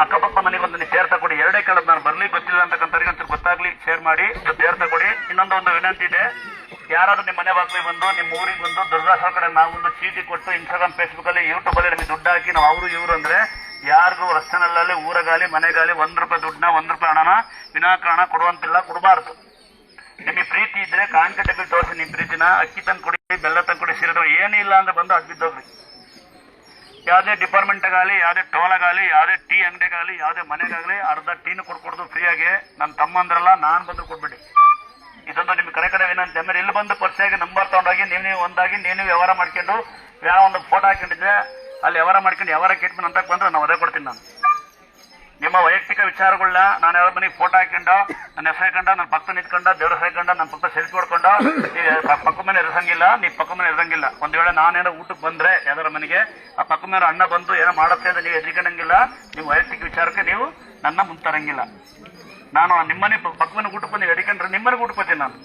ಅಕ್ಕಪಕ್ಕ ಮನೆಗೆ ಒಂದು ಶೇರ್ ತಗೊಡಿ. ಎರಡೇ ಕೇಳೋದು, ನಾನು ಬರ್ಲಿಕ್ಕೆ ಗೊತ್ತಿಲ್ಲ ಅಂತಕ್ಕಂಥವ್ರಿಗೆ ಒಂಚೂರು ಗೊತ್ತಾಗ್ಲಿ ಶೇರ್ ಮಾಡಿ ಶೇರ್ ತಗೊಡಿ. ಇನ್ನೊಂದು ವಿನಂತಿ ಇದೆ, ಯಾರಾದ್ರೂ ನಿಮ್ಮ ಮನೆ ಬಾಗಿಲಿಗೆ ಬಂದು ನಿಮ್ಮ ಊರಿಗೆ ಬಂದು ದುರ್ಗಾಸರ ಕಡೆ ನಾವೊಂದು ಚೀಟಿ ಕೊಟ್ಟು ಇನ್ಸ್ಟಾಗ್ರಾಮ್ ಫೇಸ್ಬುಕ್ ಅಲ್ಲಿ ಯೂಟ್ಯೂಬ್ ಅಲ್ಲಿ ನಮಗೆ ದುಡ್ಡು ಹಾಕಿ ನಾವು ಅವರು ಇವರು ಅಂದ್ರೆ ಯಾರಿಗೂ ರಸ್ತೆನಲ್ಲಿ ಮನೆಗಾಲಿ ₹1 ದುಡ್ಡನ್ನ ₹1 ಹಣನ ವಿನಾಕಾರಣ ಕೊಡುವಂತಿಲ್ಲ, ಕೊಡಬಾರ್ದು. ನಿಮಗೆ ಪ್ರೀತಿ ಇದ್ರೆ ಕಾನ್ಕಟೇಬಲ್ ತೋರಿಸಿ ನಿಮ್ಮ ಪ್ರೀತಿನ. ಅಕ್ಕಿ ತಂದು ಕೊಡಿ, ಬೆಲ್ಲ ತಂದು ಕೊಡಿ, ಸೀರೆ ಏನಿಲ್ಲ ಅಂದ್ರೆ ಬಂದು ಅಡ್ಬಿದ್ದೋಗ್ರಿ. ಯಾವುದೇ ಡಿಪಾರ್ಟ್ಮೆಂಟ್ಗಾಗಲಿ, ಯಾವುದೇ ಟೋಲಾಗಲಿ, ಯಾವುದೇ ಟೀ ಅಂಗಡಿಗಾಗಲಿ, ಯಾವುದೇ ಮನೆಗಾಗಲಿ ಅರ್ಧ ಟೀನು ಕೊಡ್ಕೊಡ್ದು ಫ್ರೀಯಾಗಿ. ನನ್ನ ತಮ್ಮಂದ್ರಲ್ಲ, ನಾನು ಬಂದು ಕೊಡ್ಬೇಡಿ. ಇದೊಂದು ನಿಮ್ಗೆ ಕಡೆ ವಿನಂತಿ. ಆಮೇಲೆ ಇಲ್ಲಿ ಬಂದು ಪರಿಚಯ ನಂಬರ್ ತಗೊಂಡೋಗಿ ನೀವು ಒಂದಾಗಿ ನೀವು ವ್ಯವಹಾರ ಮಾಡ್ಕೊಂಡು ಯಾವ ಒಂದು ಫೋಟೋ ಹಾಕೊಂಡಿದ್ರೆ ಅಲ್ಲಿ ವ್ಯವಹಾರ ಮಾಡ್ಕೊಂಡು ವ್ಯವಹಾರ ಕೆಟ್ಬಿಟ್ಟು ಅಂತ ಬಂದ್ರೆ ನಾವು ಅದೇ ಕೊಡ್ತೀನಿ. ನಾನು ನಿಮ್ಮ ವೈಯಕ್ತಿಕ ವಿಚಾರಗಳನ್ನ ನಾನು ಯಾವ್ದು ಮನೆಗೆ ಫೋಟೋ ಹಾಕೊಂಡು ನನ್ನ ಹೆಸರು ಹಾಕೊಂಡ, ನನ್ನ ಪಕ್ಕ ನಿಂತ್ಕೊಂಡ, ದೇವ್ರ ಹಾಕೊಂಡ, ನನ್ನ ಪಕ್ಕ ಸೆಲ್ಫಿ ಹೊಡ್ಕೊಂಡು ಪಕ್ಕ ಮೇಲೆ ಇರಸಂಗಿಲ್ಲ, ನೀವು ಪಕ್ಕ ಮೇಲೆ ಇರಂಗಿಲ್ಲ. ಒಂದ್ ವೇಳೆ ನಾನೇನೋ ಊಟಕ್ಕೆ ಬಂದ್ರೆ ಯಾವ್ದಾರ ಮನೆಗೆ ಆ ಪಕ್ಕ ಮೇಲೆ ಅಣ್ಣ ಬಂದು ಏನೋ ಮಾಡುತ್ತೆ ಅಂತ ನೀವು ಎದ್ರಿಕೊಂಡಂಗಿಲ್ಲ. ನಿಮ್ಮ ವೈಯಕ್ತಿಕ ವಿಚಾರಕ್ಕೆ ನೀವು ನನ್ನ ಮುಂತರಂಗಿಲ್ಲ. ನಾನು ನಿಮ್ಮನೆ ಪಕ್ಕ ಮನೆ ಊಟಕ್ಕೆ ಬಂದು ಎಡಿಕೊಂಡ್ರೆ ನಿಮ್ಮನೆಗೆ ಊಟಕ್ಕೆ ಬರ್ತೀನಿ. ನಾನು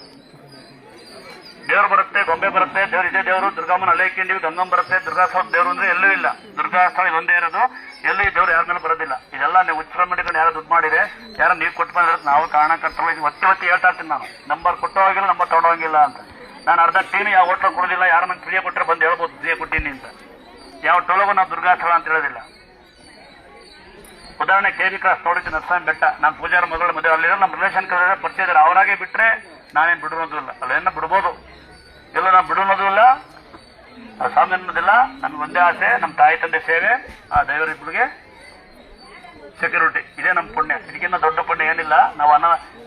ದೇವ್ರು ಬರುತ್ತೆ, ಗೊಂಬೆ ಬರುತ್ತೆ, ದೇವ್ರು ಇದೇ ದೇವರು ದುರ್ಗಮ್ಮನ ಅಲೆ ಇಕ್ಕೊಂಡಿವಿ, ಗಂಗಮ್ಮ ಬರುತ್ತೆ. ದುರ್ಗಾಸ್ಥಳ ದೇವ್ರು ಅಂದ್ರೆ ಎಲ್ಲೂ ಇಲ್ಲ. ದುರ್ಗಾಸ್ಥಳ ಇದೊಂದೇ ಇರೋದು, ಎಲ್ಲೂ ಈ ದೇವ್ರು ಯಾರ ಮೇಲೆ ಬರೋದಿಲ್ಲ. ಇದೆಲ್ಲ ನೀವು ಉತ್ಸವ ಮಾಡಿಕೊಂಡು ಯಾರು ದುಡ್ಡು ಮಾಡಿದ್ರೆ ಯಾರು ನೀವು ಕೊಟ್ಟು ಬಂದ್ರೆ ನಾವು ಕಾರಣಕರ್ತರು ಒತ್ತಿ ಹೇಳ್ತಾ ಇರ್ತೀನಿ. ನಾನು ನಂಬರ್ ಕೊಟ್ಟೋಗಿಲ್ಲ, ನಂಬರ್ ತೊಗೊಂಡೋಗಿಲ್ಲ ಅಂತ. ನಾನು ಅರ್ಧ ಟೀನು ಯಾವ ಹೋಟ್ಲ್ ಕೊಡೋದಿಲ್ಲ. ಯಾರು ನಂಗೆ ಫ್ರೀ ಕೊಟ್ಟರೆ ಬಂದು ಹೇಳ್ಬೋದು ಫ್ರೀ ಕೊಟ್ಟಿನಿ ಅಂತ. ಯಾವ ಟೋಲಗೂ ನಾವು ದುರ್ಗಾಸ್ಥಳ ಅಂತ ಹೇಳೋದಿಲ್ಲ. ಉದಾಹರಣೆ KV ಕ್ರಾಸ್ ನೋಡಿದ್ದು ನರಸಾಮಿ ಬೆಟ್ಟ, ನಾನು ಪೂಜಾರ ಮಗಳ ಮದುವೆ ಅಲ್ಲಿರೋ ನಮ್ಮ ರಿಲೇಷನ್ ಕಡೆ ಪರಿಚಯ ಇದ್ದಾರೆ. ಅವರಾಗೆ ಬಿಟ್ರೆ ನಾನೇನು ಬಿಡೋದು ಇಲ್ಲ. ಅಲ್ಲೇನ ಬಿಡ್ಬೋದು, ಎಲ್ಲ ನಾನು ಬಿಡೋದು ಇಲ್ಲ, ಸ್ವಾಮಿ ಅನ್ನೋದಿಲ್ಲ. ನಮ್ಗೆ ಒಂದೇ ಆಸೆ, ನಮ್ಮ ತಾಯಿ ತಂದೆ ಸೇವೆ, ಆ ದೇವರಿಬ್ಬರಿಗೆ ಸೆಕ್ಯೂರಿಟಿ. ಇದೇ ನಮ್ಮ ಪುಣ್ಯ. ಇದಕ್ಕಿಂತ ದೊಡ್ಡ ಪುಣ್ಯ ಏನಿಲ್ಲ.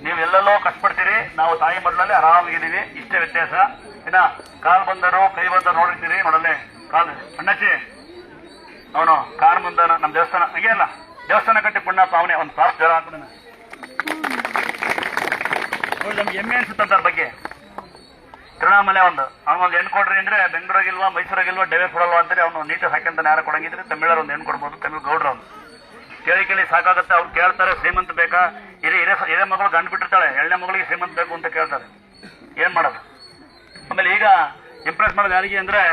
ನೀವು ಎಲ್ಲೆಲ್ಲೋ ಕಷ್ಟಪಡ್ತೀರಿ, ನಾವು ತಾಯಿ ಮಡ್ಲಲ್ಲಿ ಆರಾಮಾಗಿದ್ದೀವಿ. ಇಷ್ಟೇ ವ್ಯತ್ಯಾಸ. ಇನ್ನ ಕಾಲ್ ಬಂದರು ಕೈ ಬಂದರು ನೋಡಿರ್ತೀರಿ. ನೋಡಲ್ಲೇ ಕಾಲ್ ಅಣ್ಣಚ್ಚಿ ಅವನು ಕಾಲ್ ಮುಂದ ನಮ್ಮ ದೇವಸ್ಥಾನ ಹಂಗೆ ಅಲ್ಲ, ದೇವಸ್ಥಾನ ಕಟ್ಟಿ ಪುಣ್ಯಪ್ಪ ಅವನೇ. ಒಂದು ಕ್ಲಾಸ್ ಜ್ವರ ಹಾಕೋಣ ನೋಡಿ. ನಮ್ಗೆ ಹೆಮ್ಮೆ ಅನ್ಸುತ್ತಂತ ಬಗ್ಗೆ. ತಿರುಣಾಮಲೆ ಅವನೊಂದು ಹೆಣ್ಣು ಕೊಡ್ರಿ ಅಂದ್ರೆ ಬೆಂಗಳೂರಾಗಿಲ್ವಾ ಮೈಸೂರಾಗಿಲ್ವಾ ಡೇವೆ ಕೊಡಲ್ವಾ ಅಂತಾರೆ. ಅವನು ನೀಟಾಗಿ ಸಾಕಂತ ಯಾರು ಕೊಡಂಗಿದ್ರೆ ತಮಿಳರು ಒಂದು ಹೆಣ್ಣು ಕೊಡ್ಬೋದು. ತಮಿಳ್ ಗೌಡ್ರು ಅವ್ನು ಕೇಳಿ ಸಾಕಾಗುತ್ತೆ. ಅವ್ರು ಕೇಳ್ತಾರೆ ಶ್ರೀಮಂತ ಬೇಕಾ, ಹಿರೇ ಮಗಳು ಗಂಡು ಬಿಟ್ಟಿರ್ತಾಳೆ, 2ನೇ ಮಗಳಿಗೆ ಶ್ರೀಮಂತ ಬೇಕು ಅಂತ ಕೇಳ್ತಾರೆ. ಏನ್ ಮಾಡೋದು? ಆಮೇಲೆ ಈಗ ಇಂಪ್ರೆಸ್ ಮಾಡೋದು ಯಾರಿಗೆ ಅಂದ್ರೆ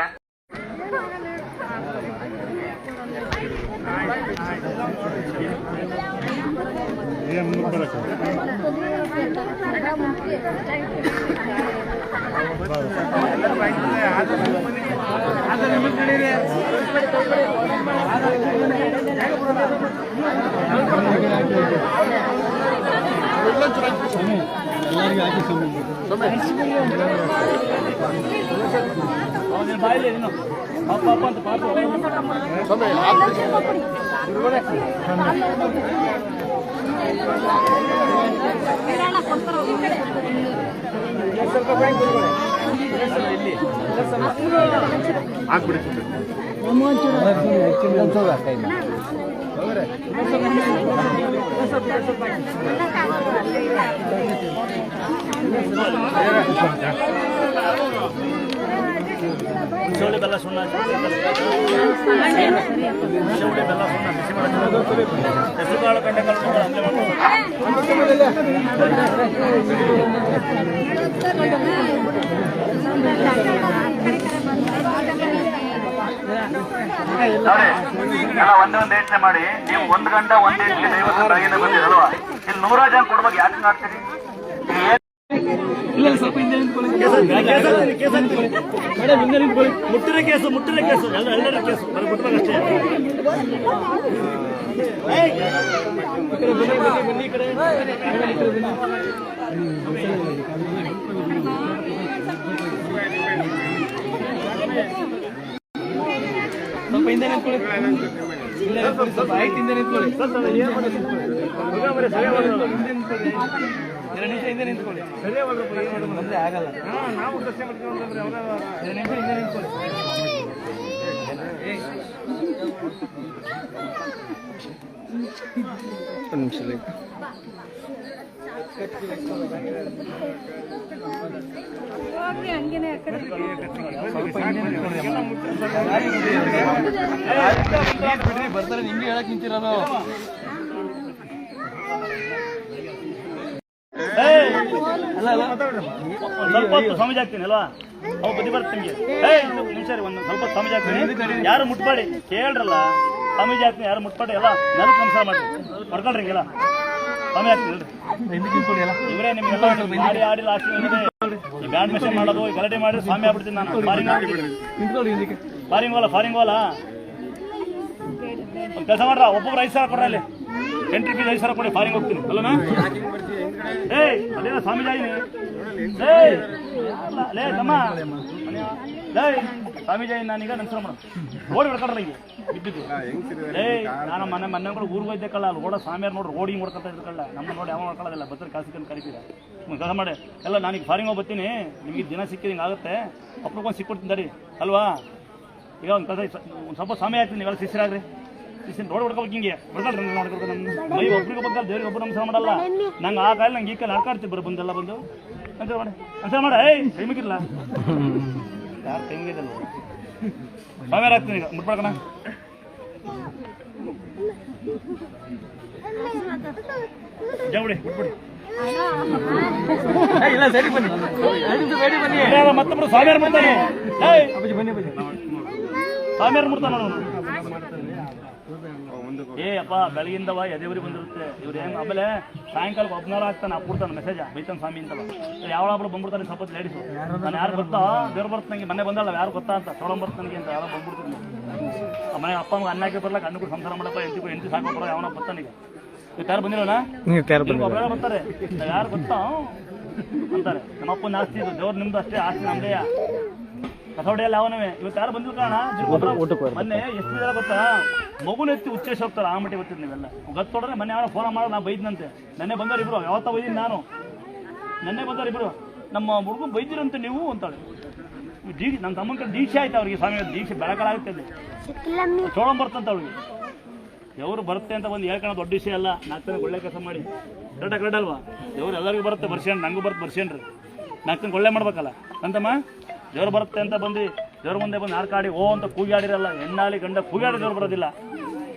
ಬಾಯಿಲೆ ಪಾಪ ಅಂತ ಪಾಪ ಶೌಳಿ ಬೆಲ್ಲ ಸುಣ್ಣ, ಶೌಳಿ ಬೆಲ್ಲ ಸುಣ್ಣ, ಬಿಸಿ ಹೆಸರುಕಾಳು ಕಂಡೆ ಕಲ್ಕೊಂಡು ಒಂದೇ ಯೋಚನೆ ಮಾಡಿ. ನೀವು 1 ಗಂಟೆ 1 ಗಂಟೆ 50 ರಾಗಿನ ಬಂದಿರಲ್ವಾ? ಇಲ್ಲಿ 100 ಜನ ಕೊಡ್ಬೇಕು. ಯಾಕೆ ಮಾಡ್ತೀರಿ? ಇಲ್ಲ ಸ್ವಲ್ಪ ಹಿಂದೆ ಮುಟ್ಟಿರ ಕೇಸು ಎಲ್ಲರ ಕೇಸು ಮುಟ್ಬೇಕಷ್ಟೇ. ಬನ್ನಿ ಕಡೆ ಸ್ವಲ್ಪ ಹಿಂದೆ ನಿಂತ್ಕೊಳ್ಳಿ. ಸ್ವಲ್ಪ ಆಯ್ತು ಹಿಂದೆ ನಿಂತ್ಕೊಳ್ಳಿ. ಹಿಂದೆ ನಿಂತ್ಕೊಳ್ಳಿ. ಬಂದ್ರೆ ಆಗಲ್ಲ. ನಾವು ದರ್ಶನ ಮಾಡ್ಕೊಂಡ್ರೆ ಅವರ 2 ನಿಮಿಷ ಹಿಂದೆ ನಿಂತ್ಕೊಳ್ಳಿ. ಒಂದು ನಿಮಿಷ ಬರ್ತಾರೆ. ನಿಮ್ಗೆ ಹೇಳಕ್ ನಿಂತಿರೋದು ಸ್ವಲ್ಪ ಸಮಜ ಆಗ್ತೀನಿ ಅಲ್ವಾ? ಅವು ಬದಿ ಬರ್ತೀನಿ ನಿಮಿಷ ಒಂದು ಸ್ವಲ್ಪ ಸಮಜ ಆಗ್ತೀನಿ. ಯಾರು ಮುಟ್ಬೇಡಿ, ಕೇಳ್ರಲ್ಲ. ಸ್ವಾಮೀಜಿ ಆಗ್ತೀನಿ ಯಾರು ಮುಟ್ಪಟ್ಟು ಎಲ್ಲ ನೆಲಕ್ಕೆ ನಮಸ್ಕಾರ ಮಾಡಿ ಮಾಡ್ಕೊಳ್ರಿ ಹಿಂಗೆಲ್ಲ ಸ್ವಾಮಿ ಆಗ್ತೀನಿ ಇವರೇ ನಿಮ್ಗೆಲ್ಲ ಆಡಿ ಆಡಿ ಲಾಸ್ಟ್ ಈ ಬ್ಯಾಂಡ್ ಮೆಷನ್ ಮಾಡೋದು ಈ ಗಲಾಟೆ ಮಾಡಿ ಸ್ವಾಮಿ ಆಗ್ಬಿಡ್ತೀನಿ ನಾನು ಫಾರಿಂಗ್ ಹೋಲ ಕೆಲಸ ಮಾಡ್ರ ಒಬ್ಬೊಬ್ರು 5,000 ಕೊಡ್ರ ಅಲ್ಲಿ ಎಂಟ್ರಿ ಫೀಸ್ 5,000 ಕೊಡಿ ಫಾರಿಂಗ್ ಹೋಗ್ತೀನಿ ಅಲ್ಲನಾ ಅದೇನ ಸ್ವಾಮೀಜಿ ಆಗಿನಿ ಲೇ ತಮ್ಮ ಸ್ವಾಮೀಜಿ ನಾನೀಗ ನಮಸ್ಕಾರ ಮಾಡೋದು ರೋಡ್ ಹೊಡ್ಕೊಂಡ್ರ ಈಗ ಬಿದ್ದಿದ್ದು ನಾನು ಮೊನ್ನೆ ಕೂಡ ಊರಿಗೆ ಹೋಯ್ತಕ್ಕಲ್ಲ ಅಲ್ಲಿ ಓಡ ಸ್ವಾಮಿಯಾರು ನೋಡಿ ರೋಡಿಗೆ ಮಾಡ್ಕೊತಾ ಇದ್ಕಲ್ಲ ನಮ್ಮ ನೋಡಿ ಯಾವ ಮಾಡ್ಕೊಳ್ಳೋದಿಲ್ಲ ಬದ್ರ ಕಾಸಿಕೊಂಡು ಕರಿತೀರ ಕೆಲಸ ಮಾಡಿ ಎಲ್ಲ ನಾನೀಗ ಫಾರಿಂಗ್ ಹೋಗಿ ಬರ್ತೀನಿ ನಿಮಗೆ ದಿನ ಸಿಕ್ಕಿದ ಹಿಂಗೆ ಆಗುತ್ತೆ ಒಬ್ರಿಗೊಂದು ಸಿಕ್ಕೊಡ್ತೀನಿ ತಡಿ ಅಲ್ವಾ ಈಗ ಒಂದು ಕೆಲಸ ಒಂದು ಸ್ವಲ್ಪ ಸಮಯ ಆಗ್ತೀನಿ ನೀವೆಲ್ಲ ಶಿಷ್ಯರಾಗ್ರಿ ಶಿಷ್ಯನ ರೋಡ್ ಹೊಡ್ಕೋಬೇಕು ಹಿಂಗೆ ಹೊಡ್ಕೊಳ್ರಿ ನೋಡ್ಕೊಳ್ತಾರೆ ನಮ್ಮ ಮೈ ಒಬ್ರಿಗೆ ಬಂದ ದೇವ್ರಿಗೆ ಒಬ್ಬರು ನಮಸ್ಕಾರ ಮಾಡಲ್ಲ ನಂಗೆ ಆ ಕಾಲ ನಂಗೆ ಈ ಕಾಲ ನಡ್ಕಾಡ್ತೀವಿ ಬರೋ ಬಂದೆಲ್ಲ ಬಂದು ನಮಸ್ಕಾರ ಮಾಡಿ ನಮಸ್ಕಾರ ಮಾಡ ಕೈ ಮುಗಿರಲ್ಲ ಯಾರು ಕೈ ಮುಗಿದಲ್ಲ ಸ್ವಾಮಿಯಾರು ಆಗ್ತೀನಿ ಈಗ ಮುಟ್ಬಾರ್ಕಣ ಜವಡಿ ಮುಟ್ಬಿಡಿ ಮತ್ತೊಬ್ರು ಸ್ವಾಮಿಯಾರು ಮಾಡ್ತಾನೆ ಸ್ವಾಮಿಯಾರು ಮಾಡ್ತಾನೆ ಅಪ್ಪ ಬೆಳಗಿಂದವ ಎದೇವ್ರಿಗೆ ಬಂದಿರುತ್ತೆ ಇವ್ರು ಏನು ಆಮೇಲೆ ಸಾಯಂಕಾಲ ಒಬ್ಬನಾರ ಆಗ್ತಾನೆ ಅಪ್ಪಡ್ತಾನೆ ಮೆಸೇಜ ಬೈತಾನೆ ಸ್ವಾಮಿ ಅಂತವ ಯಾವಳೊಬ್ರು ಬಂದ್ಬಿಡ್ತಾನೆ ಸ್ವಲ್ಪ ಲೇಡೀಸು ನಾನು ಯಾರು ಗೊತ್ತಾ ದೇವ್ರು ಬರ್ತ ನನಗೆ ಮನೆ ಬಂದಲ್ಲ ಯಾರು ಗೊತ್ತಾ ಅಂತ ಸೊಳಂ ಬರ್ತ ನನಗೆ ಅಂತ ಯಾರೋ ಬಂದ್ಬಿಡ್ತೀನಿ ಮನೆ ಅಪ್ಪ ಅಮ್ಮ ಅನ್ನಕ್ಕೆ ಬರ್ಲಕ್ಕೆ ಅನ್ನ ಕೂಡ ಸಂಸಾರ ಮಾಡಪ್ಪ ಎಂಟಿ ಸಾಕೋಬರೋ ಯಾವನ ಬರ್ತಾನೀಗ ಇವತ್ತು ಯಾರು ಬಂದಿರೋಣ ಒಬ್ಬರ ಬರ್ತಾರೆ ಯಾರು ಗೊತ್ತಾ ಅಂತಾರೆ ನಮ್ಮ ಅಪ್ಪನ ಆಸ್ತಿ ಇದು ದೇವ್ರು ನಿಮ್ದು ಅಷ್ಟೇ ಆಸ್ತಿ ನಮ್ದೆಯ ಕಸೋಡಿಯಲ್ಲಿ ಅವನವೇ ಇವತ್ತು ಯಾರು ಬಂದಿಲ್ಲ ಕಾರಣ ಮೊನ್ನೆ ಎಷ್ಟು ಜನ ಗೊತ್ತಾ ಮಗುನ ಎತ್ತಿ ಉಚ್ಚೇಶ ಹೋಗ್ತಾರೆ ಆ ಮಟ್ಟಿ ಗೊತ್ತಿದ್ದು ನೀವೆಲ್ಲ ಗೊತ್ತೋಡ್ರೆ ಮೊನ್ನೆ ಯಾವ ಫೋನ್ ಮಾಡೋದು ನಾ ಬೈದ್ನಂತೆ ನೆನ್ನೆ ಬಂದವ್ರು ಇಬ್ರು ಯಾವತ್ತ ಬೈದಿನಿ ನಾನು ನೆನ್ನೆ ಬಂದವ್ರು ಇಬ್ರು ನಮ್ಮ ಹುಡುಗನ್ ಬೈದಿರಂತೆ ನೀವು ಅಂತಾಳೆ ನನ್ನ ತಮ್ಮನ ಕಡೆ ದೀಕ್ಷೆ ಆಯ್ತು ಅವ್ರಿಗೆ ಸ್ವಾಮಿ ದೀಕ್ಷೆ ಬೆಳಕಾಗುತ್ತೆ ಅಲ್ಲಿ ಚೋಳಂ ಬರ್ತಂತ ಅವ್ರಿಗೆ ಎವರು ಬರುತ್ತೆ ಅಂತ ಒಂದು ಹೇಳ್ಕೊಳ್ಳೋ ದೊಡ್ಡ ವಿಷಯ ಅಲ್ಲ 4 ದಿನ ಒಳ್ಳೆ ಕೆಲಸ ಮಾಡಿ ಕರೆಕ್ಟ್ ಅಲ್ವಾ ದೇವ್ರು ಎಲ್ಲರಿಗೂ ಬರುತ್ತೆ ಬರ್ಸ್ಯಾಣ ನಂಗೂ ಬರುತ್ತೆ ಬರ್ಸ್ಯಾನ್ರಿ 4 ದಿನ ಒಳ್ಳೆ ಮಾಡ್ಬೇಕಲ್ಲ ಅಂತಮ್ಮ ದೇವ್ರು ಬರುತ್ತೆ ಅಂತ ಬಂದು ದೇವ್ರ ಮುಂದೆ ಬಂದು ಆಡ್ಕಾಡಿ ಓ ಅಂತ ಕೂಗಾಡಿರಲ್ಲ ಹೆಣ್ಣಾಳಿ ಗಂಡ ಕೂಗಾಡಿ ದೇವ್ರು ಬರೋದಿಲ್ಲ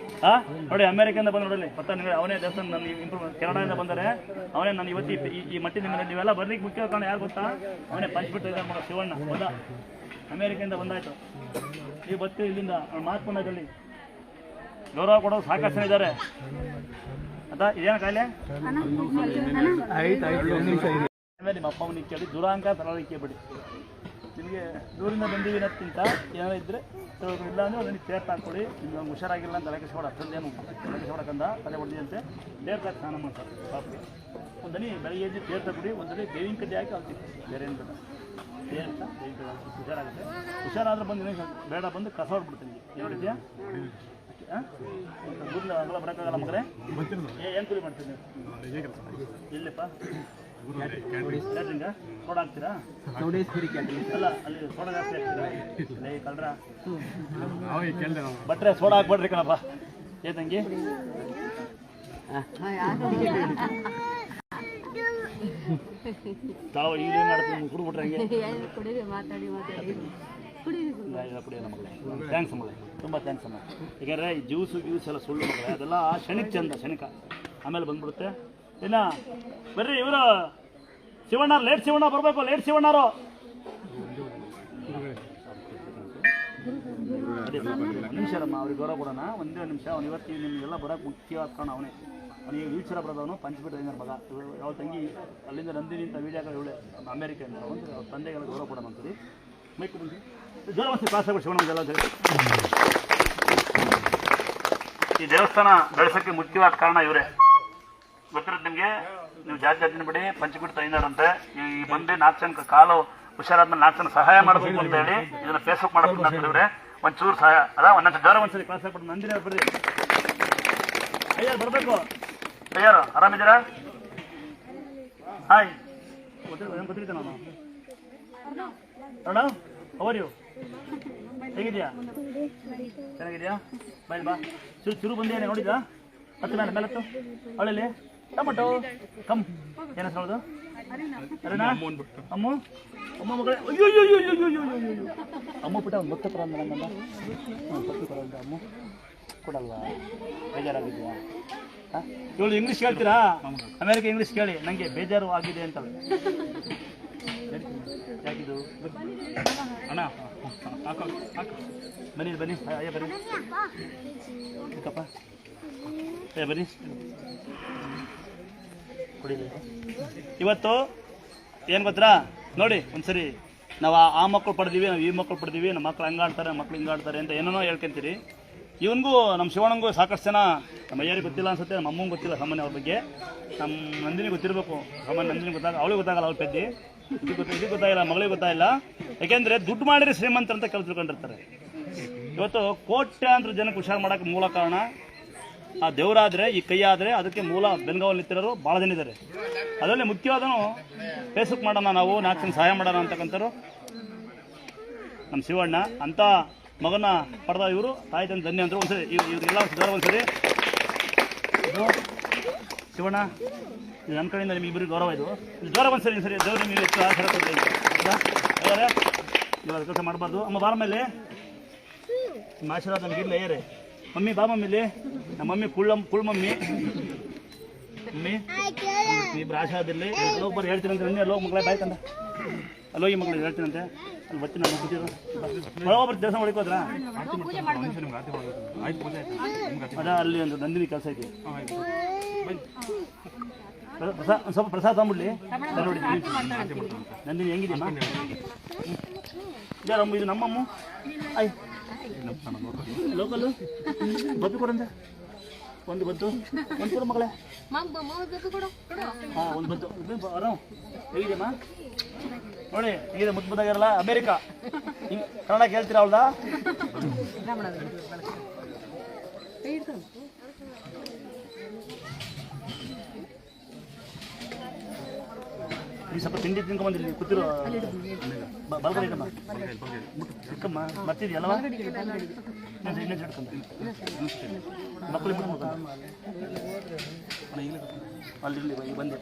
ನೋಡಿ ಅಮೆರಿಕದಿಂದ ಬಂದು ನೋಡಲಿ ಮತ್ತೆ ನಿಮಗೆ ಅವನೇ ದೇವಸ್ಥಾನ ನನ್ನ ಇಂಪ್ರೂವ್ ಕೆನಡಾದಿಂದ ಬಂದರೆ ಅವನೇ ನಾನು ಇವತ್ತು ಈ ಮಟ್ಟಿ ನಿಮ್ಮಲ್ಲಿ ನೀವೆಲ್ಲ ಬರ್ಲಿಕ್ಕೆ ಮುಖ್ಯ ಕಾರಣ ಯಾರು ಗೊತ್ತಾ ಅವನೇ ಪಂಚ್ಬಿಟ್ಟು ಮಗ ಶಿವಣ್ಣ ಬಂದ ಅಮೆರಿಕದಿಂದ ಬಂದಾಯ್ತು ಈ ಬತ್ತಿ ಇಲ್ಲಿಂದ ಮಾತು ಬಂದಲ್ಲಿ ಗೌರವ ಕೊಡೋದು ಸಾಕಷ್ಟು ಜನ ಇದ್ದಾರೆ ಅದ ಇದೇನ ಕಾಯಿಲೆ ನಿಮ್ಮ ಅಪ್ಪ ಅವನಿಗೆ ಕೇಳಿ ದುರಾಂಕ ತರಲಿಕ್ಕೆ ಬಿಡಿ ನಿಮಗೆ ದೂರಿಂದ ಬಂದೀವಿ ಅನ್ನೋದಕ್ಕಿಂತ ಏನಾರ ಇದ್ದರೆ ಇಲ್ಲ ಅಂದರೆ ನನಗೆ ತೇರ್ ಹಾಕ್ಕೊಡಿ ನಿಮ್ಗೆ ಹುಷಾರಾಗಿಲ್ಲ ಅಂತ ತಲೆ ಕೆಸ್ಕೊಡ ಅಷ್ಟೊಂದೇನು ತಲೆ ಕೆಸ್ಕೊಡಕ್ಕಂದ ತಲೆ ಹೊಡೆದಂತೆ ತೇರ್ ತಾಕಿ ಸ್ನಾನ ಮಾಡ್ತಾರೆ ಪಾಪಿ ಒಂದನಿ ಬೆಳಗ್ಗೆ ಎದ್ದು ತೇರ್ ತಗೊಡಿ ಒಂದನಿ ಬೇವಿನ ಕಡ್ಡಿ ಹಾಕಿ ಹಾಕ್ತೀವಿ ಬೇರೆ ಏನು ಬೇಡ ತೇರ್ ಅಂತ ಬೇವಿನ ಕಡ್ಡಿ ಹಾಕಿ ಹುಷಾರಾಗುತ್ತೆ ಹುಷಾರಾದ್ರೆ ಬಂದು ಬೇಡ ಬಂದು ಕಸ ಹೊಡ್ಬಿಡ್ತೀನಿ ನೋಡಿದ್ಯಾ ಕೂದಲು ಅಗಲ ಬರೋಕ್ಕಾಗಲ್ಲ ಮಗರೇ ಏನು ಕೂಲಿ ಮಾಡ್ತೀನಿ ಎಲ್ಲಿಪ್ಪ ಸೋಡಾ ಹಾಕ್ತೀರಾ ಅಲ್ಲ ಅಲ್ಲಿ ಸೋಡಾ ಜಾಸ್ತಿ ಹಾಕ್ತೀರಾ ಕಲ್ರ ಬಟ್ರೆ ಸೋಡಾ ಹಾಕ್ಬೇಡ್ರಿ ಕಣಪ್ಪ ಏತಂಗಿ ತಾವು ಈಗ ಏನು ಮಾಡ್ತೀನಿ ಕುಡ್ಬಿಟ್ರೆ ಹಂಗೆ ಥ್ಯಾಂಕ್ಸ್ ಮಗಳೇ ತುಂಬ ಥ್ಯಾಂಕ್ಸ್ ಅಮ್ಮ ಯಾಕಂದರೆ ಈ ಜ್ಯೂಸು ಎಲ್ಲ ಸುಳ್ಳು ಮಗಳೇ ಅದೆಲ್ಲ ಕ್ಷಣಿಕ ಚಂದ ಕ್ಷಣಿಕ ಆಮೇಲೆ ಬಂದ್ಬಿಡುತ್ತೆ ಇನ್ನ ಬರ್ರಿ ಇವರು ಶಿವಣ್ಣ ಲೇಟ್ ಶಿವಣ್ಣ ಬರಬೇಕು ಲೇಟ್ ಶಿವಣ್ಣರು ನಿಮಿಷರಮ್ಮ ಅವ್ರಿಗೆ ಗೌರವ ಕೊಡೋಣ ಒಂದೇ ನಿಮಿಷ ಅವ್ನು ಇವತ್ತು ನಿಮಗೆಲ್ಲ ಬರೋಕೆ ಮುಖ್ಯವಾದ ಕಾರಣ ಅವನೇ ಅವನಿಗೆ ವೀಲ್ಚೇರ ಬರೋದವನು ಪಂಚ್ಬಿಟ್ಟು ಐನರ್ ಮಗ ಯಾವ ತಂಗಿ ಅಲ್ಲಿಂದ ನಂದಿನಿ ಅಂತ ವೀಡಿಯೋಗಳು ಇವಳೆ ಅಮೇರಿಕೆಯಿಂದ ಒಂದು ಅವ್ರ ತಂದೆಗೆಲ್ಲ ಗೌರವ ಕೊಡೋಣ ಅಂತೀರಿ ಮೈಕ್ ಬಂದು ಜೋರವಸ್ತಿ ಕ್ಲಾಸ್ ಆಗ್ಬಿಟ್ಟು ಶಿವಣ್ಣಗೆಲ್ಲ ಈ ದೇವಸ್ಥಾನ ಬೆಳೆಸೋಕ್ಕೆ ಮುಖ್ಯವಾದ ಕಾರಣ ಇವರೇ ಗೊತ್ತಿರೋದು ನಿಮಗೆ ನೀವು ಜಾತಿ ಬಿಡಿ ಪಂಚಬಿಟ್ಟು ಐನಾರಂತೆ ಈ ಬಂದು 4 ಜನ ಕಾಲು ಹುಷಾರಾದ್ಮೇಲೆ 4 ಜನ ಸಹಾಯ ಮಾಡಬೇಕು ಅಂತ ಹೇಳಿ ಇದನ್ನ ಫೇಸ್ಬುಕ್ ಮಾಡಬೇಕು ಅಂತ ಹೇಳಿದ್ರೆ ಒಂಚೂರು ಸಹಾಯ ಅದ ಒಂದೊಂದು ಜ್ವರ ಒಂದ್ಸರಿ ಕ್ಲಾಸ್ ಆಗ್ಬಿಟ್ಟು ನಂದಿನಿ ಬರ್ರಿ ಅಯ್ಯಾರು ಬರಬೇಕು ಅಯ್ಯಾರು ಆರಾಮಿದ್ದೀರಾ ಹಾಯ್ ಗೊತ್ತಿರ್ತೀನಿ ನಾನು ಅಣ್ಣ ಅವರ್ ಯು ಹೇಗಿದ್ಯಾ ಚೆನ್ನಾಗಿದ್ಯಾ ಬಾಯ್ ಬಾ ಚೂರು ಬಂದಿಯಾನೆ ನೋಡಿದ್ರಾ ಹತ್ತು ಮೇಲತ್ತು ಅವಳಲ್ಲಿ ಟೊಮಟೊ ಕಮ್ ಏನು ಹೇಳೋದು ಅರೇನಾ ಅಮ್ಮ ಅಮ್ಮ ಮಗಳೇ ಅಯ್ಯೋ ಅಯ್ಯೋ ಅಯ್ಯೋ ಅಯ್ಯೋ ಅಯ್ಯೋ ಅಯ್ಯೋ ಅಮ್ಮ ಪುಟ್ಟ ಒಂದು ಗೊತ್ತ ಕೊಡ ನಮ್ಮನ್ನ ಪಟ್ಟಿ ಕೊಡೋದು ಅಮ್ಮ ಕೊಡಲ್ವಾ ಬೇಜಾರಾಗಿದೆಯಾ ಹಾಂ ಇವಳು ಇಂಗ್ಲೀಷ್ ಕೇಳ್ತೀರಾ ಅಮೇರಿಕ ಇಂಗ್ಲೀಷ್ ಕೇಳಿ ನನಗೆ ಬೇಜಾರು ಆಗಿದೆ ಅಂತವೆ ಯಾಕಿದು ಅಣ್ಣ ಹಾಕೋ ಹಾಕೋ ಬನ್ನಿ ಬನ್ನಿ ಅಯ್ಯ ಬನ್ನಿ ಚಿಕ್ಕಪ್ಪ ಏ ಬನ್ನಿ ಕುಡಿಲಿ. ಇವತ್ತು ಏನು ಗೊತ್ತಾ ನೋಡಿ ಒಂದ್ಸರಿ ನಾವು ಆ ಮಕ್ಕಳು ಪಡೆದೀವಿ, ನಾವು ಈ ಮಕ್ಕಳು ಪಡೆದೀವಿ, ನಮ್ಮ ಮಕ್ಳು ಹಂಗಾಡ್ತಾರೆ, ಮಕ್ಳು ಹಿಂಗಾಡ್ತಾರೆ ಅಂತ ಏನೇನೋ ಹೇಳ್ಕೊಂತೀರಿ. ಇವನಿಗೂ ನಮ್ಮ ಶಿವಣ್ಣಂಗೂ ಸಾಕಷ್ಟು ಜನ ನಮ್ಮ ಅಯ್ಯರಿಗೆ ಗೊತ್ತಿಲ್ಲ ಅನ್ಸುತ್ತೆ, ನಮ್ಮ ಅಮ್ಮಂಗೆ ಗೊತ್ತಿಲ್ಲ ಸಾಮಾನ್ಯ ಅವ್ರ ಬಗ್ಗೆ. ನಮ್ಮ ನಂದಿನಿ ಗೊತ್ತಿರಬೇಕು, ಸಾಮಾನ್ಯ ನಂದಿನಿ ಅವಳಿಗೆ ಗೊತ್ತಾಗಲ್ಲ, ಅವ್ರ ಪೆದ್ದಿ ಇದಕ್ಕೆ ಗೊತ್ತಾಗಿಲ್ಲ, ಮಗಳಿಗೆ ಗೊತ್ತಾಗಿಲ್ಲ. ಯಾಕೆಂದರೆ ದುಡ್ಡು ಮಾಡಿದ್ರೆ ಶ್ರೀಮಂತ ಅಂತ ಕೆಲಸ ತಿಳ್ಕೊಂಡಿರ್ತಾರೆ. ಇವತ್ತು ಕೋಟ್ಯಾಂತರ ಜನಕ್ಕೆ ಹುಷಾರು ಮಾಡೋಕ್ಕೆ ಮೂಲ ಕಾರಣ ಆ ದೇವರಾದರೆ, ಈ ಕೈ ಆದರೆ ಅದಕ್ಕೆ ಮೂಲ ಬೆನ್ಗಾವಲ್ಲಿ ನಿಂತಿರೋರು ಭಾಳ ಜನ ಇದ್ದಾರೆ. ಅದರಲ್ಲಿ ಮುಖ್ಯವಾದನು ಫೇಸ್ಬುಕ್ ಮಾಡೋಣ, ನಾವು 4 ಜನ ಸಹಾಯ ಮಾಡೋಣ ಅಂತಕ್ಕಂಥವ್ರು ನಮ್ಮ ಶಿವಣ್ಣ. ಅಂಥ ಮಗನ ಪಡೆದ ಇವರು ತಾಯಿ ತಂದೆ ಧನ್ಯ ಅಂದರು. ಒಂದ್ಸರಿ ಇವ್ರಿಗೆಲ್ಲ ಜ್ವರ ಒಂದ್ಸರಿ ಶಿವಣ್ಣ, ಇದು ನನ್ನ ಕಡೆಯಿಂದ ನಿಮಗೆ ಇಬ್ಬರಿಗೆ ಗೌರವ. ಇದು ಜ್ವರ ಒಂದ್ಸರಿ ಸರಿ ದೇವ್ರು ನಿಮಗೆ ಹೆಚ್ಚು ಆಸರ ಕೊಡ್ತೀನಿ. ಇವಾಗ ಕೆಲಸ ಮಾಡಬಾರ್ದು. ಅಮ್ಮ ಬಾರ ಮೇಲೆ ನಿಮ್ಮ ಆಶೀರ್ವಾದ ನಮಗಿಲ್ಲ ಏರೇ. ಮಮ್ಮಿ ಬಾ ಮಮ್ಮಿಲಿ, ನಮ್ಮ ಮಮ್ಮಿ ಕುಳ್ ಮಮ್ಮಿ ಮಮ್ಮಿ ಇಬ್ಬರು ಆಶೀರ್ವಾದಿರಲಿ. ಒಬ್ಬರು ಹೇಳ್ತೀನಂತೆ ನನ್ನ ಅಲ್ಲೋಗಿ ಮಕ್ಕಳೇ ಬಾಯ್ಕಂದ ಅಲ್ಲೋಗಿ ಮಕ್ಕಳು ಹೇಳ್ತೀನಂತೆ ಅಲ್ಲಿ ಬರ್ತೀನಿ. ನಾನು ಕೂತಿದ್ರು ಒಬ್ಬರು ದೇವಸ್ಥಾನ ಹೊಡಿಕೋದ್ರ ಅದ ಅಲ್ಲಿ ಒಂದು ನಂದಿನಿ ಕೆಲಸ ಐತಿ. ಸ್ವಲ್ಪ ಪ್ರಸಾದ ತಗೊಂಬಿಡ್ಲಿ ನೋಡಿ. ನಂದಿನಿ ಹೆಂಗಿದೆಯಮ್ಮ? ಯಾರಮ್ಮ ಇದು? ನಮ್ಮಮ್ಮ ಆಯ್ ಲೋಕಲ್ಲು ಬದ್ದು ಕೊಡಂತೆ ಒಂದು ಬದ್ದು ಒಂದು ಕೊಡು ಮಗಳೇ. ಹಾಂ ಒಂದು ಬದ್ದು ಆರಾಮ್ ಹೇಗಿದೆಯಮ್ಮ? ನೋಡಿ ಈಗ ಮುದ್ದು ಮುದ್ದಾಗಿರಲ್ಲ. ಅಮೇರಿಕಾ ಹಿಂಗೆ ಕನ್ನಡ ಕೇಳ್ತೀರಾ ಅವಳ್ದ? ನೀವು ಸ್ವಲ್ಪ ತಿಂಡಿ ತಿನ್ಕೊಂಬಂದಿಲ್ಲ ಕೂತಿರೋ ಬಲ್ಗಮ್ಮ ಚಿಕ್ಕಮ್ಮ ಬರ್ತಿದ್ಯಲ್ಲವ? ಇನ್ನೊಂದು ಹಿಡ್ಕೊಂಡು ಮಕ್ಕಳು ಬಿಟ್ಟು ಅಲ್ಲಿ ಈಗ ಬಂದೆ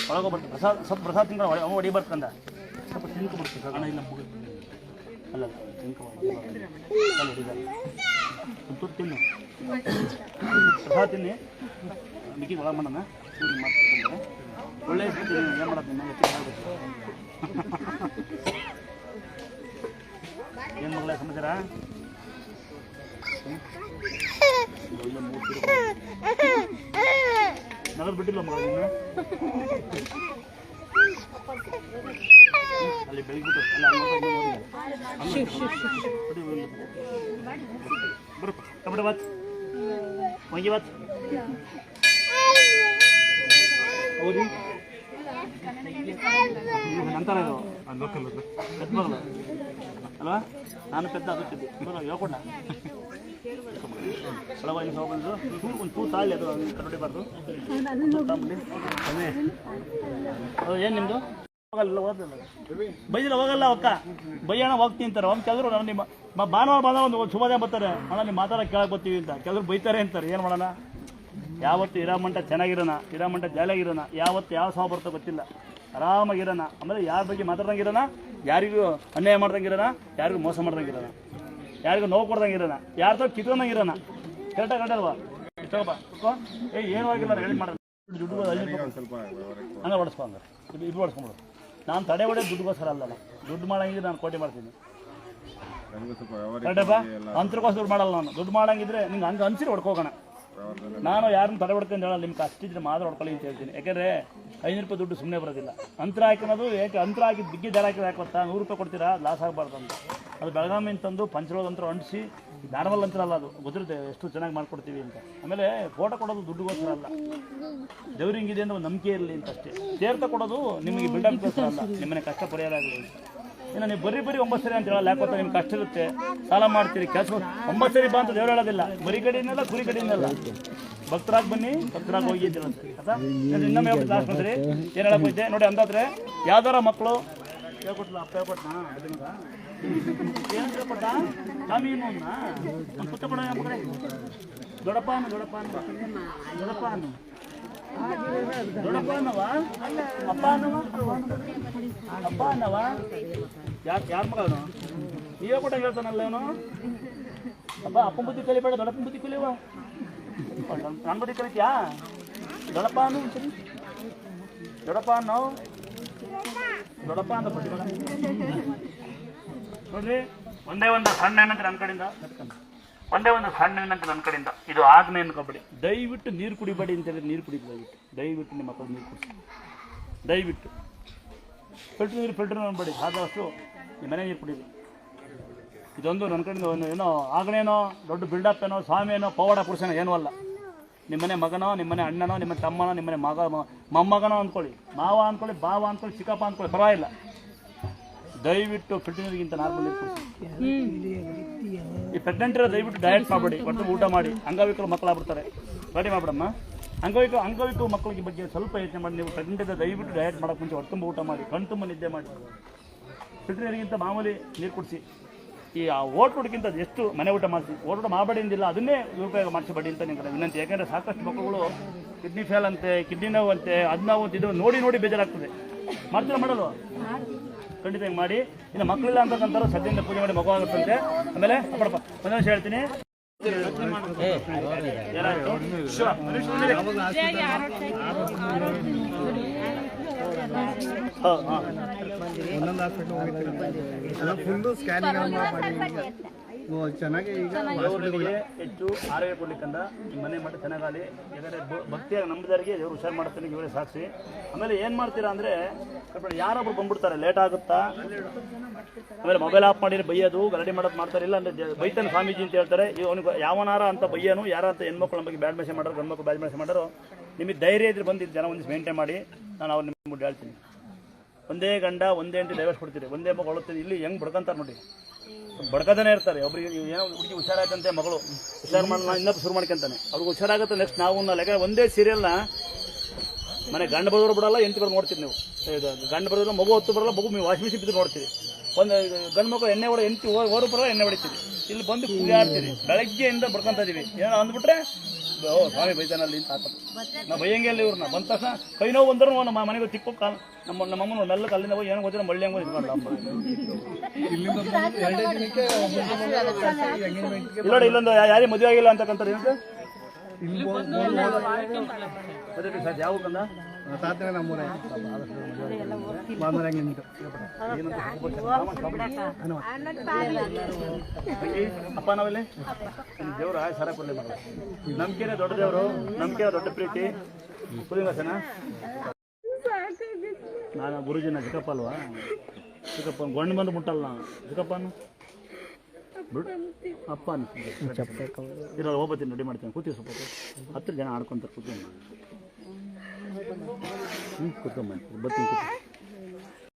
ಒಳಗೋಗ್ಬರ್ತೀನಿ. ಸ್ವಲ್ಪ ಪ್ರಸಾದ ತಿನ್ಕೊಂಡು ಹೊಡಿ ಬರ್ತಂದ ಸ್ವಲ್ಪ ತಿನ್ಕೊಬಿಡ್ತೀನಿ. ಹಣ ಇಲ್ಲ ಅಲ್ಲ ತಿನ್ಕೊಂಡು ತುತ್ತು ತಿನ್ನು, ಪ್ರಸಾದ ತಿನ್ನಿ. ಮಿಕ್ಕಿಗೆ ಒಳಗೆ ಮಾಡೋಣ. ಒಳ್ಳೆ ಏನು ಮಾಡೋದು ಏನು ಮಗಳ ಸಮಾಚಾರ? ನಗದು ಬಿಟ್ಟಿಲ್ಲ ಮಗ ನೀನು ಅಲ್ಲಿ ಬೆಳಗ್ಬಿಟ್ಟು ಅಲ್ಲ ಬರು ಕಬಡ್ಡಿ ಬಾತ್ ಮಂಗಿ ಬಾತ್ ಹೌದು ನಂತರ ಪೆದ್ಮಗಳು ಅಲ್ವಾ? ನಾನು ಪೆದ್ದ ಅದು ಪೆದ್ದೆ ಹೇಳ್ಕೊಂಡ ಒಳಗೆ ಹೋಗ್ಬಂದು ಒಂದು ತೂ ತಾಳಿ ಅದು ಕನ್ನಡಿಬಾರ್ದು. ಏನು ನಿಮ್ಮದು? ಹೋಗಲ್ಲ ಓದಲ್ಲ ಬೈದಿಲ್ಲ ಹೋಗಲ್ಲ ಅಕ್ಕ ಬೈಯೋಣ ಹೋಗ್ತೀನಿ ಅಂತಾರೆ. ಒಂದು ಕೆಲವರು ನಾನು ನಿಮ್ಮ ಭಾನುವಾರ ಬಂದ ಒಂದು ಶುಭೋದಯ ಬರ್ತಾರೆ, ಅಣ್ಣ ನೀವು ಮಾತಾಡೋಕೆ ಕೇಳಕ್ಕೆ ಬರ್ತೀವಿ ಅಂತ. ಕೆಲವರು ಬೈತಾರೆ ಅಂತಾರೆ. ಏನು ಮಾಡೋಣ? ಯಾವತ್ತು ಇರಾಮಂಟ ಚೆನ್ನಾಗಿರೋಣ, ಇರಾಮಂಟ ಜಾಲಿಯಾಗಿರೋಣ. ಯಾವತ್ತು ಯಾವ ಸಹ ಬರ್ತೋ ಗೊತ್ತಿಲ್ಲ, ಆರಾಮಾಗಿರೋಣ. ಆಮೇಲೆ ಯಾರ ಬಗ್ಗೆ ಮಾತಾಡ್ದಂಗಿರೋಣ, ಯಾರಿಗೂ ಅನ್ಯಾಯ ಮಾಡ್ದಂಗಿರೋಣ, ಯಾರಿಗೂ ಮೋಸ ಮಾಡ್ದಂಗಿರೋಣ, ಯಾರಿಗೂ ನೋವು ಕೊಡ್ದಂಗಿರೋಣ, ಯಾರ್ದೋ ಕಿತ್ಕೊಂಡಂಗಿರೋಣ. ಕರೆಕ್ಟಾಗಿ ಕಟ್ಟಲ್ವಾ? ಇಷ್ಟಪ್ಪ ಏನೂ ಆಗಿಲ್ಲ ಹೇಳಿ ಮಾಡೋಣ. ದುಡ್ಡು ಸ್ವಲ್ಪ ಹಂಗೆ ಹೊಡೆಸ್ಕೊ, ಹಂಗೆ ಇದು ಹೊಡೆಸ್ಕೊಂಬಿಡು. ನಾನು ತಡೆ ಹೊಡೆಯೋದು ದುಡ್ಡುಗೋಸ್ಕರ ಅಲ್ಲ. ದುಡ್ಡು ಮಾಡಂಗಿದ್ರೆ ನಾನು ಕೋಟೆ ಮಾಡ್ತೀನಿ. ಕರೆಕ್ಟಪ್ಪ? ಅಂತರಕ್ಕೋಸ್ಕರ ದುಡ್ಡು ಮಾಡಲ್ಲ ನಾನು. ದುಡ್ಡು ಮಾಡಂಗಿದ್ರೆ ನಿಂಗೆ ಹಂಗೆ ಅನ್ಸಿರಿ ಹೊಡ್ಕೋಗೋಣ. ನಾನು ಯಾರನ್ನ ತಡೆ ಹೊಡ್ಕೊಂಡು ಹೇಳಲ್ಲ, ನಿಮ್ಗೆ ಅಷ್ಟಿದ್ರೆ ಮಾತ್ರ ಹೊಡ್ಕೊಳ್ಳಿ ಅಂತ ಹೇಳ್ತೀನಿ. ಯಾಕೆಂದರೆ 500 ರೂಪಾಯಿ ದುಡ್ಡು ಸುಮ್ಮನೆ ಬರೋದಿಲ್ಲ. ಅಂತರ ಹಾಕಿರೋದು ಯಾಕೆ ಅಂತರ ಹಾಕಿದ್ದು ಬಿಗ್ಗಿ ದರ ಹಾಕಿದ್ರೆ ಯಾಕೆ ಗೊತ್ತಾ? 100 ರೂಪಾಯಿ ಕೊಡ್ತೀರಾ, ಲಾಸ್ ಆಗಬಾರ್ದು ಅಂತ. ಅದು ಬೆಳಗಾವಿಯಿಂದ ತಂದು ಪಂಚರೋದ ಅಂತರ ಅಂಟಿಸಿ ನಾರ್ಮಲ್ ಅಂತರ ಅಲ್ಲ, ಅದು ಗೊತ್ತಿರುತ್ತೆ ಎಷ್ಟು ಚೆನ್ನಾಗಿ ಮಾಡ್ಕೊಡ್ತೀವಿ ಅಂತ. ಆಮೇಲೆ ಫೋಟೋ ಕೊಡೋದು ದುಡ್ಡುಗೋಸ್ಕರ ಅಲ್ಲ, ದೇವ್ರು ಹಿಂಗಿದೆ ಅಂತ ಒಂದು ನಂಬಿಕೆ ಇರಲಿ ಅಂತ ಅಷ್ಟೇ. ತೀರ್ಥ ಕೊಡೋದು ನಿಮಗೆ ಬಿಲ್ಡಪ್ಗೋಸ್ಕರ ಅಲ್ಲ, ನಿಮ್ಮನೆ ಕಷ್ಟ ಪರಿಹಾರ ಆಗಲಿ. ಇನ್ನು ನೀವು ಬರೀ 9 ಸರಿ ಅಂತ ಹೇಳಲ್ಲ. ಯಾಕೆ ನಿಮ್ಗೆ ಕಷ್ಟ ಇರುತ್ತೆ, ಸಾಲ ಮಾಡ್ತೀರಿ, ಕೆಲಸ 9 ಸರಿ ಬಾ ಅಂತ ದೇವ್ರು ಹೇಳೋದಿಲ್ಲ. ಬರೀ ಕಡೆಯಿಂದಲ್ಲ ಕುರಿ ಕಡೆಯಿಂದಲ್ಲ. ಭಕ್ತರಾಗಿ ಬನ್ನಿ, ಭಕ್ತರಾಗಿ ಹೋಗಿದ್ದಿರಂತೆ. ಆಯ್ತಾ? ಇನ್ನೊಮ್ಮೆ ಹೇಳ್ಬಿಟ್ಟು ಲಾಸ್ಟ್ ಬಂದ್ರಿ ಏನು ಹೇಳಕ್ ಹೋಯ್ತೆ ನೋಡಿ. ಅಂದಾದ್ರೆ ಯಾವ್ದಾರ ಮಕ್ಕಳು ಹೇಳ್ಕೊಟ್ಲ, ಅಪ್ಪ ಹೇಳ್ಕೊಟ್ನಾ ಏನು ಹೇಳ್ಕೊಟ್ಟ ಸ್ವಾಮೀನು ಒಂದು ಪುತ್ತ ಕೊಡ ಮಕ್ಕಳೇ. ದೊಡ್ಡಪ್ಪ ಅನ್ನು ದೊಡ್ಡಪ್ಪ ಅನ್ನು ದೊಡ್ಡಪ್ಪ ಅನ್ನು ದೊಡ್ಡಪ್ಪ ಅನ್ನವ, ಅಪ್ಪ ಅನ್ನವ, ಅಪ್ಪ ಅನ್ನವ. ಯಾರ ಮಗನು ನೀವೇ ಕೊಟ್ಟ ಹೇಳ್ತಾನಲ್ಲ ಇವನು. ಅಪ್ಪ ಅಪ್ಪನ ಬುದ್ಧಿ ಕಲಿಬೇಡ, ದೊಡ್ಡಪ್ಪನ ಬುದ್ಧಿ ಕಲಿಯುವ. ನನ್ನ ಬುದ್ಧಿ ಕಲಿತೀಯಾ? ದೊಡ್ಡಪ್ಪ ಅನ್ನು ಸರಿ, ದೊಡ್ಡಪ್ಪ ಅನ್ನೋ ದೊಡ್ಡಪ್ಪ ಅಂತ ಕೊಡಿ ನೋಡ್ರಿ. ಒಂದೇ ಒಂದು ಸಣ್ಣ ಏನಂತ ನನ್ನ ಕಡೆಯಿಂದ ಒಂದೇ ಒಂದು ಸಣ್ಣ ಏನಂತ ನನ್ನ ಕಡೆಯಿಂದ ಇದು ಆಗ್ನೇ ಅನ್ಕೋಬೇಡಿ. ದಯವಿಟ್ಟು ನೀರು ಕುಡಿಬೇಡಿ ಅಂತ ಹೇಳಿದ್ರೆ ನೀರು ಕುಡಿಬೇಕು. ದಯವಿಟ್ಟು ನಿಮ್ಮ ಮಕ್ಕಳು ನೀರು ಕುಡಿಸಿ. ದಯವಿಟ್ಟು ಫಿಲ್ಟರ್ ಅನ್ಬೇಡಿ. ಆದಷ್ಟು ನಿಮ್ಮ ಮನೆ ನೀರು ಕುಡಿಬೇಕು. ಇದೊಂದು ನನ್ನ ಕಡೆಯಿಂದ ಒಂದು ಏನೋ ಆಗ್ನೇನೋ ದೊಡ್ಡ ಬಿಲ್ಡಪ್ ಏನೋ ಸ್ವಾಮಿ ಏನೋ ಪವಾಡ ಪುರುಷನೋ ಏನೂ ಅಲ್ಲ. ನಿಮ್ಮನೆ ಮಗನೋ ನಿಮ್ಮನೆ ಅಣ್ಣನೋ ನಿಮ್ಮ ತಮ್ಮನೋ ನಿಮ್ಮನೆ ಮೊಮ್ಮಗನೋ ಅಂದ್ಕೊಳ್ಳಿ, ಮಾವ ಅಂದ್ಕೊಳ್ಳಿ, ಬಾವ ಅಂದ್ಕೊಳ್ಳಿ, ಚಿಕ್ಕಪ್ಪ ಅಂದ್ಕೊಳ್ಳಿ, ಪರವಾಗಿಲ್ಲ. ದಯವಿಟ್ಟು ಫಿಲ್ಟರ್ ನೀರಿಗಿಂತ ನಾರ್ಮಲ್ ನೀರು ಕುಡಿಸಿ. ಈ ಪ್ರೆಗ್ನೆಂಟ್ ಇರೋ ದಯವಿಟ್ಟು ಡಯಟ್ ಮಾಡಬೇಡಿ. ಒಟ್ಟು ಊಟ ಮಾಡಿ. ಅಂಗವಿಕಲ ಮಕ್ಕಳಾಗ್ಬಿಡ್ತಾರೆ. ರೆಡಿ ಮಾಡ್ಬಿಡಮ್ಮ. ಅಂಗವಿಕಲ ಮಕ್ಕಳಿಗೆ ಬಗ್ಗೆ ಸ್ವಲ್ಪ ಯೋಚನೆ ಮಾಡಿ. ನೀವು ಪ್ರೆಗ್ನೆಂಟ್ ಇದ್ದ ದಯವಿಟ್ಟು ಡಯಟ್ ಮಾಡೋಕ್ಕೆ ಮುಂಚೆ ಹೊಟ್ಟೆ ತುಂಬ ಊಟ ಮಾಡಿ, ಕಣ್ಣು ತುಂಬ ನಿದ್ದೆ ಮಾಡಿ. ಫಿಲ್ಟರ್ ನೀರಿಗಿಂತ ಮಾಮೂಲಿ ನೀರು ಕುಡಿಸಿ. ಈ ಓಟ್ಲುಡ್ಗಿಂತ ಎಷ್ಟು ಮನೆ ಊಟ ಮಾಡಿಸಿ. ಓಟ್ಲೂಟ ಮಾಡಬೇಡಿ ಅಂದಿಲ್ಲ, ಅದನ್ನೇ ಉಪಯೋಗ ಮಾಡಿಸಬೇಡಿ ಅಂತ ನಿಮಗೆ ವಿನಂತಿ. ಯಾಕೆಂದರೆ ಸಾಕಷ್ಟು ಮಕ್ಕಳುಗಳು ಕಿಡ್ನಿ ಫೇಲ್ ಅಂತೆ, ಕಿಡ್ನಿ ನೋವು ಅಂತೆ, ಅದು ನೋವು ಅಂತ ಇದು ನೋಡಿ ಬೇಜಾರಾಗ್ತದೆ. ಮಾಡ್ತೀರಾ ಮಾಡಲ್ವ? ಖಂಡಿತ ಹಿಂಗೆ ಮಾಡಿ. ಇನ್ನು ಮಕ್ಕಳಿಲ್ಲ ಅಂತಕ್ಕಂಥ ಸದ್ಯದಿಂದ ಪೂಜೆ ಮಾಡಿ ಮಗು ಆಗುತ್ತಂತೆ. ಆಮೇಲೆ ಅಪ್ಪಡಪ್ಪ ಒಂದು ನಿಮಿಷ ಹೇಳ್ತೀನಿ. ಒಂದೊಂದು ಹಾಸ್ಪಿಟಲ್ ಹೋಗಿರ್ತೀವಿ, ಫುಲ್ಲು ಸ್ಕ್ಯಾನಿಂಗ್ ಚೆನ್ನಾಗಿ ಈಗ ಹೆಚ್ಚು ಆರೋಗ್ಯ ಕೊಡ್ಲಿಕ್ಕಂದ ಮನೆ ಮಟ್ಟ ಚೆನ್ನಾಗಲಿ. ಯಾಕಂದರೆ ಭಕ್ತಿಯಾಗಿ ನಂಬಿದವರಿಗೆ ದೇವರು ಹುಷಾರು ಮಾಡ್ತಾನೆ, ಇವರೇ ಸಾಕ್ಷಿ. ಆಮೇಲೆ ಏನು ಮಾಡ್ತೀರಾ ಅಂದರೆ ಯಾರೊಬ್ರು ಬಂದ್ಬಿಡ್ತಾರೆ, ಲೇಟ್ ಆಗುತ್ತಾ, ಆಮೇಲೆ ಮೊಬೈಲ್ ಆಫ್ ಮಾಡಿ ಬೈಯೋದು ಗಲಾಟೆ ಮಾಡೋದು ಮಾಡ್ತಾರೆ. ಇಲ್ಲ ಅಂದರೆ ಬೈತಾನೆ ಸ್ವಾಮೀಜಿ ಅಂತ ಹೇಳ್ತಾರೆ. ಅವನಿಗೆ ಯಾವನಾರ ಅಂತ ಬೈಯೋನು, ಯಾರ ಅಂತ ಹೆಣ್ಮಕ್ಳು ನಮ್ಮ ಬಗ್ಗೆ ಬ್ಯಾಡ್ ಮೆಸೇಜ್ ಮಾಡೋರು, ಗಂಡು ಮಕ್ಕಳು ಬ್ಯಾಡ್ ಮೆಸೇಜ್ ಮಾಡೋರು. ನಿಮಗೆ ಧೈರ್ಯ ಇದ್ರೆ ಬಂದಿದ್ದು ಜನ ಒಂದು ಮೇಂಟೈನ್ ಮಾಡಿ. ನಾನು ಅವ್ರು ನಿಮ್ಮ ಹೇಳ್ತೀನಿ. ಒಂದೇ ಗಂಡ ಒಂದೇ ಹೆಂಡತಿ ಡೈವರ್ಸ್ ಕೊಡ್ತೀರಿ, ಒಂದೇ ಮಗು ಹೊಳುತ್ತೀರಿ. ಇಲ್ಲಿ ಹೆಂಗೆ ಬಡ್ಕೊಂತಾರೆ ನೋಡಿ, ಬಡ್ಕದೇ ಇರ್ತಾರೆ. ಒಬ್ರಿಗೆ ಏನೋ ಹುಡುಗಿ ಹುಷಾರಾಯ್ತಂತೆ, ಮಗಳು ಹುಷಾರು ಮಾಡಿ ಇನ್ನೊಬ್ಬ ಶುರು ಮಾಡ್ಕೊಂತಾನೆ. ಅವ್ರಿಗೆ ಹುಷಾರಾಗುತ್ತೆ, ನೆಕ್ಸ್ಟ್ ನಾವು ಯಾಕಂದ್ರೆ ಒಂದೇ ಸೀರಿಯಲ್ನ ಮನೆ ಗಂಡು ಬರೋರು ಬಿಡಲ್ಲ, ಹೆಂಡತಿ ಬರೋದು ನೋಡ್ತೀರಿ ನೀವು. ಗಂಡು ಬರೋದು ಮಗು ಹೊತ್ತು ಬರಲ್ಲ, ಮಗು ನೀವು ವಾಷಿಂಗ್ ಮಿಷಿನ್ ಬಿದ್ದು ನೋಡ್ತೀರಿ. ಒಂದು ಗಂಡು ಮಕ್ಕಳು ಎಣ್ಣೆ ಹೊಡೆ ಹೆಂಡತಿ ಓರು ಬರಲ್ಲ, ಎಣ್ಣೆ ಹೊಡಿತೀರಿ. ಇಲ್ಲಿ ಬಂದು ಪೂಜೆ ಆಡ್ತೀರಿ. ಬೆಳಗ್ಗೆಯಿಂದ ಬಡ್ಕೊಂತ ಇದೀವಿ. ಏನೋ ಅಂದ್ಬಿಟ್ರೆ ಓ ಸ್ವಾಮಿ ಬೈತಾನಲ್ಲಿ ಅಂತ ಹಾಕೋದು. ನಾವು ಬೈಯಂಗೆ ಇಲ್ಲ ಇವ್ರನ್ನ. ಬಂದ ತಕ್ಷಣ ಕೈ ನೋವು ಬಂದರೂ ನಮ್ಮ ಮನೆಗೆ ತಿಕ್ಕು ಕಾಲು ನಮ್ಮಮ್ಮನ ಮೆಲ್ಲಕ್ಕೆ ಅಲ್ಲಿಂದ ಹೋಗಿ ಏನೋ ಗೊತ್ತಿಲ್ಲ ಮಳ್ಳಿ ಹಂಗೆ ಇದ್ಕೊಂಡು ಇಲ್ಲ ಇಲ್ಲೊಂದು ಯಾರಿಗೆ ಮದುವೆ ಆಗಿಲ್ಲ ಅಂತಕ್ಕಂಥದ್ದು ಏನಂತ ಯಾವ ಕಂದ ತಾತನೇ ನಮ್ಮೂರ ಅಪ್ಪ ನಾವಲ್ಲಿ ದೇವ್ರು ಸರ ಕೊಡಲಿ ಮಗ. ನಂಬಿಕೆನೇ ದೊಡ್ಡ ದೇವರು, ನಂಬಿಕೆ ದೊಡ್ಡ ಪ್ರೀತಿ. ಕುದಿಗಾಸನ ನಾನು ಗುರುಜಿನ ಚಿಕ್ಕಪ್ಪ ಅಲ್ವಾ? ಚಿಕ್ಕಪ್ಪ ಗೊಂಡು ಬಂದು ಮುಟ್ಟಲ್ಲ ನಾನು. ಚಿಕ್ಕಪ್ಪನು ಬಿಡು ಅಪ್ಪ ಇರೋ ಹೋಗ್ಬತ್ತೀನಿ, ರೆಡಿ ಮಾಡ್ತೀನಿ. ಕೂತೀವಿ ಸ್ವಲ್ಪ 10 ಜನ ಆಡ್ಕೊಂತಾರೆ. ಕೂತ್ಕೊಂಡು ಕೂತ್ಕೊಂಬಂದು ಬರ್ತೀನಿ.